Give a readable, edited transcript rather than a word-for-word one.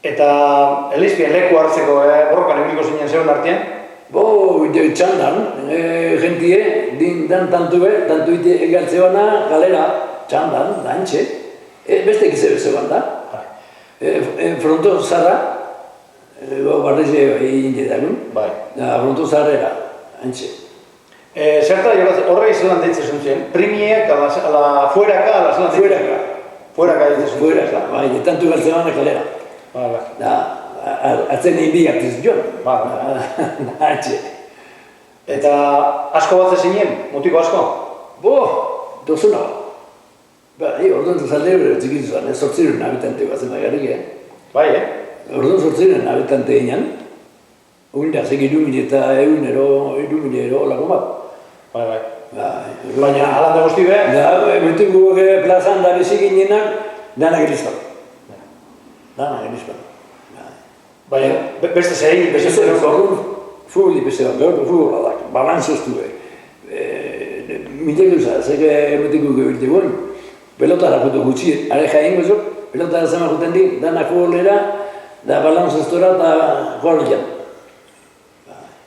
Eta Elizpien leku hartzeko borrokan ibiliko zinen zeuen artean? Txandan, gentie, dan tantu ite egaltze bana, galera, txandan, dantxe. Beste ekize bezeban da. Fronto zarra, barreze egin dagun. Fronto zarrera, dantxe. Zerta horrei zelan deitzen zuen? Primiek, ala fueraka, ala zelan deitzen? Fueraka. Fueraka deitzen zuen? Fueraka, bai, tantu egaltze bana galera. Atzen egin bigartiz joan. Dantxe. Eta asko bat zinen, mutiko asko? Dozuna. Orduan zalde hori txikizu zan, 800 habitante bazen bagarrik, Bai, Orduan 800 habitante egin, Uinda, zeg 1.000 euro lako bat. Bai. Baina, alanda guzti be? Mentuko plazan da bezik ginenak, danak erizpan. Baina, beste zein, beste zein. Fugli beste bat, fugla da, balanzoztu Minteko za, zeg emeteko gehilte guen, pelotara jutu gutxi, areja egin gozok, pelotara zama juten di, danak fuglera, da balanzoztora eta joan